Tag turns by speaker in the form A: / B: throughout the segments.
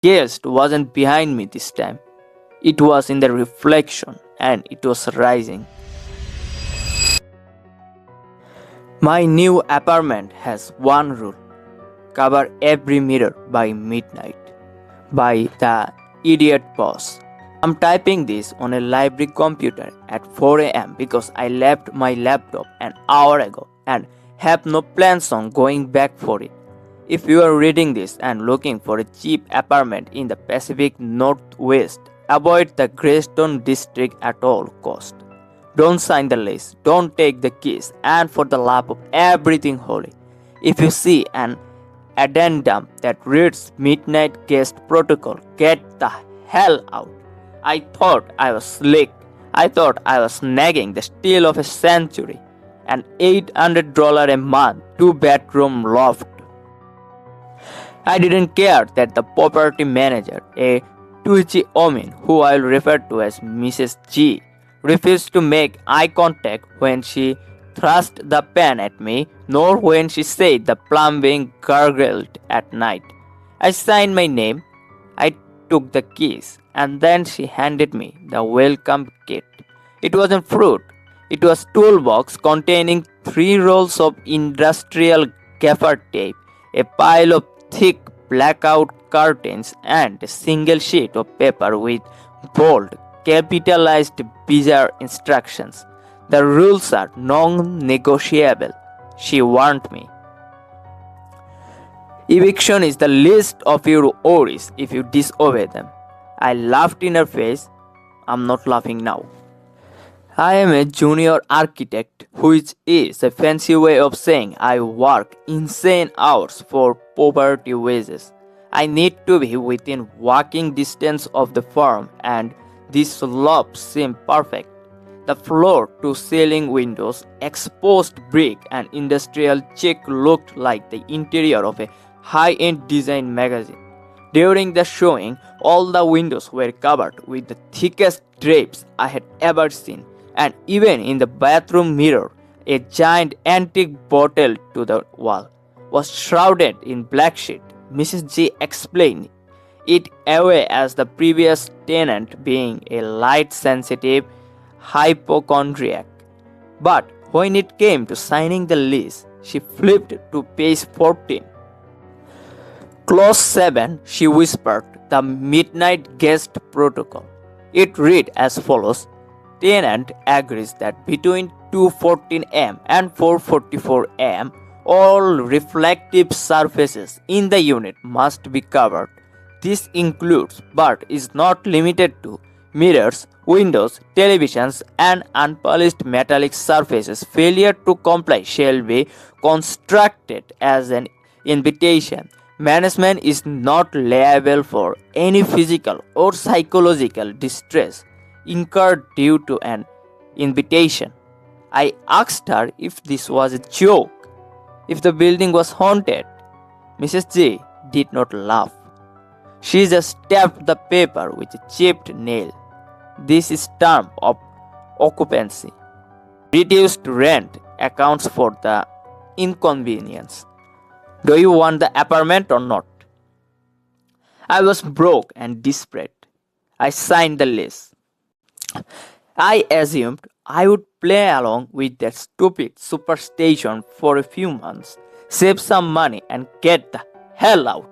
A: Guest wasn't behind me this time. It was in the reflection and it was rising. My new apartment has one rule: cover every mirror by midnight. By the idiot boss. I'm typing this on a library computer at 4 am because I left my laptop an hour ago and have no plans on going back for it. If you are reading this and looking for a cheap apartment in the Pacific Northwest, avoid the Greystone district at all cost. Don't sign the lease, don't take the keys, and for the love of everything holy, if you see an addendum that reads Midnight Guest Protocol, get the hell out. I thought I was slick. I thought I was snagging the steal of a century. An $800 a month, 2-bedroom loft. I didn't care that the property manager, a twitchy woman who I'll refer to as Mrs. G, refused to make eye contact when she thrust the pen at me, nor when she said the plumbing gurgled at night. I signed my name, I took the keys, and then she handed me the welcome kit. It wasn't fruit, it was toolbox containing 3 rolls of industrial gaffer tape, a pile of thick blackout curtains, and a single sheet of paper with bold, capitalized bizarre instructions. The rules are non-negotiable, she warned me. Eviction is the least of your worries if you disobey them. I laughed in her face. I'm not laughing now. I am a junior architect, which is a fancy way of saying I work insane hours for poverty wages. I need to be within walking distance of the firm, and these slopes seem perfect. The floor-to-ceiling windows, exposed brick, and industrial check looked like the interior of a high-end design magazine. During the showing, all the windows were covered with the thickest drapes I had ever seen, and even in the bathroom mirror, a giant antique bottle to the wall was shrouded in black sheet. Mrs. G explained it away as the previous tenant being a light-sensitive hypochondriac. But when it came to signing the lease, she flipped to page 14. Clause 7, she whispered, the Midnight Guest Protocol. It read as follows: Tenant agrees that between 2:14 am and 4:44 am, all reflective surfaces in the unit must be covered. This includes, but is not limited to, mirrors, windows, televisions, and unpolished metallic surfaces. Failure to comply shall be construed as an invitation. Management is not liable for any physical or psychological distress incurred due to an invitation. I asked her if this was a joke, if the building was haunted. Mrs. G did not laugh. She just tapped the paper with a chipped nail. This is term of occupancy. Reduced rent accounts for the inconvenience. Do you want the apartment or not? I was broke and desperate. I signed the lease. I assumed I would play along with that stupid superstition for a few months, save some money, and get the hell out.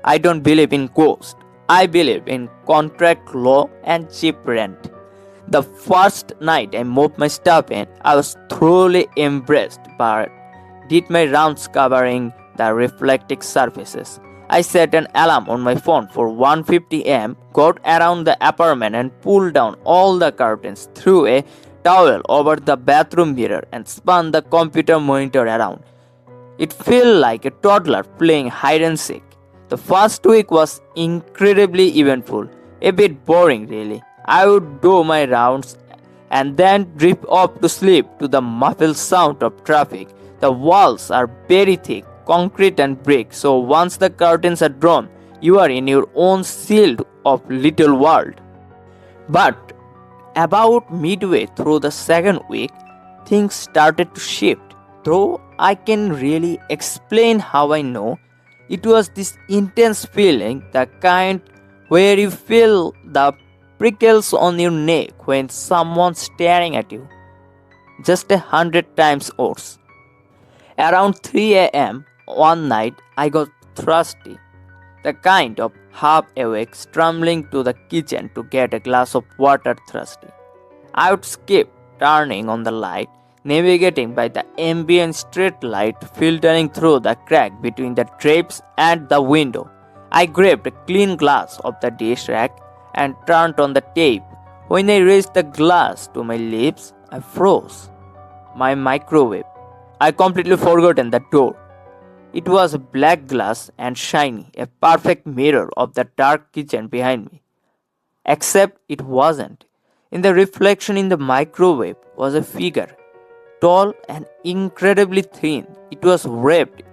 A: I don't believe in ghosts. I believe in contract law and cheap rent. The first night I moved my stuff in, I was thoroughly embarrassed, but did my rounds covering the reflecting surfaces. I set an alarm on my phone for 1:50 am, got around the apartment and pulled down all the curtains, threw a towel over the bathroom mirror, and spun the computer monitor around. It felt like a toddler playing hide and seek. The first week was incredibly eventful, a bit boring really. I would do my rounds and then drift off to sleep to the muffled sound of traffic. The walls are very thick, concrete and brick, so once the curtains are drawn, you are in your own sealed of little world. But about midway through the second week, things started to shift. Though I can really explain how I know, It was this intense feeling, the kind where you feel the prickles on your neck when someone's staring at you, just 100 times worse. Around 3 a.m. one night, I got thirsty, the kind of half awake, stumbling to the kitchen to get a glass of water thirsty. I would skip turning on the light, navigating by the ambient street light filtering through the crack between the drapes and the window. I grabbed a clean glass of the dish rack and turned on the tape. When I raised the glass to my lips, I froze. My microwave. I completely forgotten the door. It was black glass and shiny, a perfect mirror of the dark kitchen behind me. Except it wasn't. In the reflection in the microwave was a figure, tall and incredibly thin. It was wrapped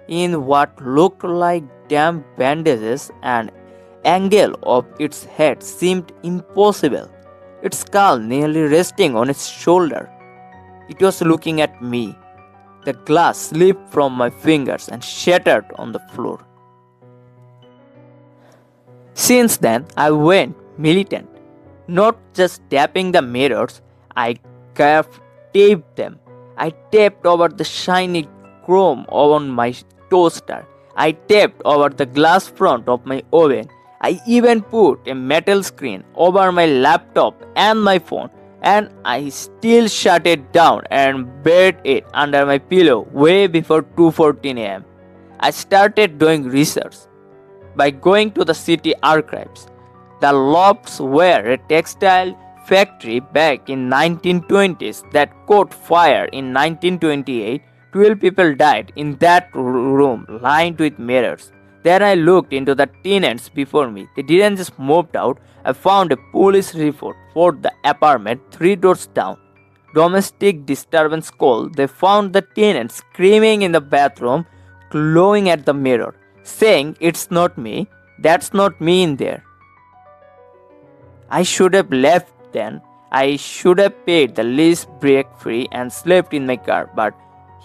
A: in what looked like damp bandages, and angle of its head seemed impossible. Its skull nearly resting on its shoulder. It was looking at me. The glass slipped from my fingers and shattered on the floor. Since then, I went militant, not just tapping the mirrors, I taped them. I taped over the shiny chrome on my toaster. I taped over the glass front of my oven. I even put a metal screen over my laptop and my phone, and I still shut it down and buried it under my pillow way before 2:14 a.m. I started doing research by going to the city archives. The lofts were a textile factory back in 1920s that caught fire in 1928. 12 people died in that room lined with mirrors. Then I looked into the tenants before me. They didn't just moved out. I found a police report for the apartment 3 doors down. Domestic disturbance call. They found the tenant screaming in the bathroom, glowing at the mirror, saying, "It's not me. That's not me in there." I should have left then. I should have paid the lease break free and slept in my car. But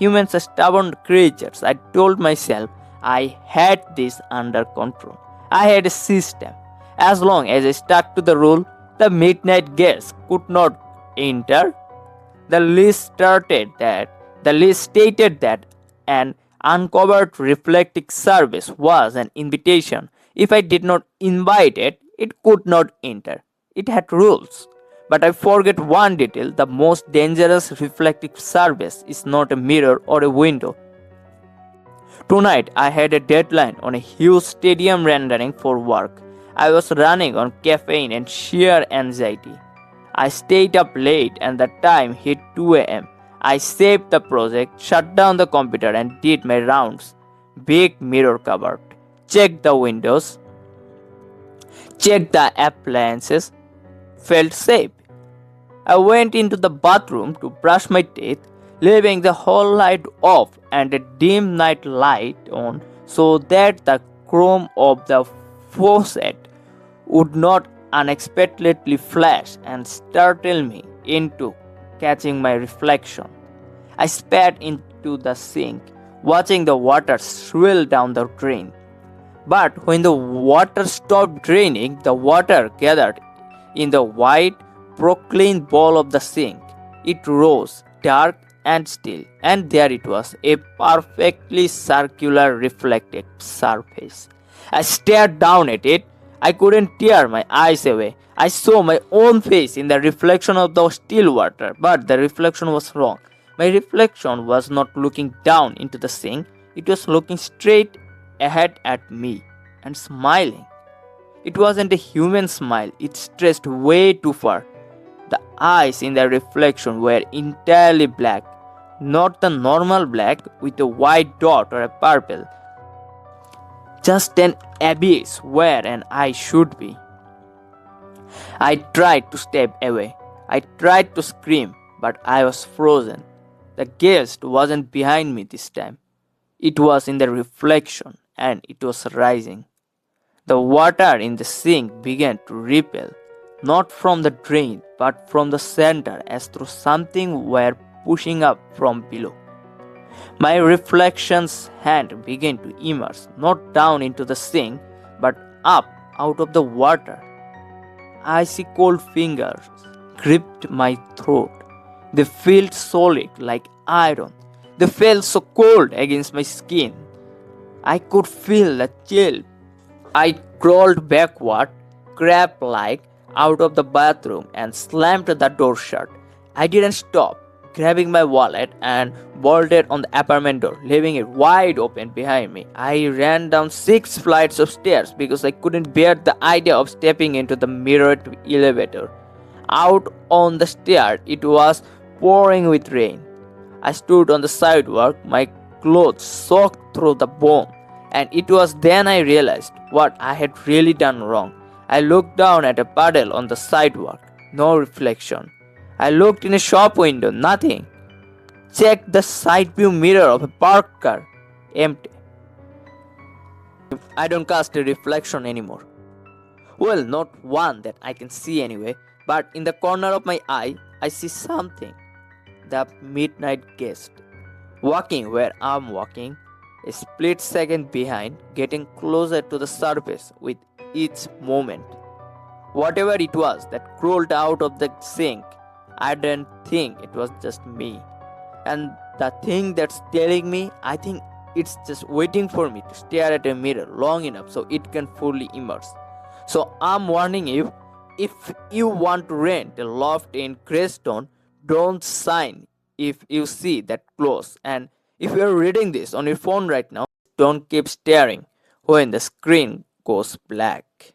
A: humans are stubborn creatures. I told myself I had this under control. I had a system. As long as I stuck to the rule, the midnight guests could not enter. The list stated that an uncovered reflecting service was an invitation. If I did not invite it, it could not enter. It had rules. But I forget one detail: the most dangerous reflective surface is not a mirror or a window. Tonight I had a deadline on a huge stadium rendering for work. I was running on caffeine and sheer anxiety. I stayed up late and the time hit 2 a.m. I saved the project, shut down the computer and did my rounds. Big mirror cupboard. Checked the windows. Checked the appliances. Felt safe. I went into the bathroom to brush my teeth, leaving the hall light off and a dim night light on so that the chrome of the faucet would not unexpectedly flash and startle me into catching my reflection. I spat into the sink, watching the water swirl down the drain. But when the water stopped draining, the water gathered in the white, proclean bowl of the sink. It rose, dark and still, and there it was, a perfectly circular reflected surface. I stared down at it. I couldn't tear my eyes away. I saw my own face in the reflection of the still water, but the reflection was wrong. My reflection was not looking down into the sink, it was looking straight ahead at me and smiling. It wasn't a human smile, it stretched way too far. The eyes in the reflection were entirely black, not the normal black with a white dot or a purple. Just an abyss where an eye should be. I tried to step away. I tried to scream, but I was frozen. The guest wasn't behind me this time. It was in the reflection and it was rising. The water in the sink began to ripple, not from the drain but from the center as though something were pushing up from below. My reflection's hand began to immerse, not down into the sink, but up out of the water. Icy cold fingers gripped my throat. They felt solid like iron. They felt so cold against my skin. I could feel the chill. I crawled backward, crab like, out of the bathroom and slammed the door shut. I didn't stop, grabbing my wallet and bolted on the apartment door, leaving it wide open behind me. I ran down 6 flights of stairs because I couldn't bear the idea of stepping into the mirrored elevator. Out on the stair, it was pouring with rain. I stood on the sidewalk, my clothes soaked through the bone, and it was then I realized what I had really done wrong. I looked down at a puddle on the sidewalk, no reflection. I looked in a shop window, nothing. Checked the side view mirror of a parked car, empty. I don't cast a reflection anymore. Well, not one that I can see anyway, but in the corner of my eye, I see something. The midnight guest, walking where I'm walking, a split second behind, getting closer to the surface with each moment. Whatever it was that crawled out of the sink, I didn't think it was just me. And the thing that's telling me, I think it's just waiting for me to stare at a mirror long enough so it can fully immerse. So I'm warning you, if you want to rent a loft in Greystone, don't sign if you see that close. And if you're reading this on your phone right now, don't keep staring when the screen goes black.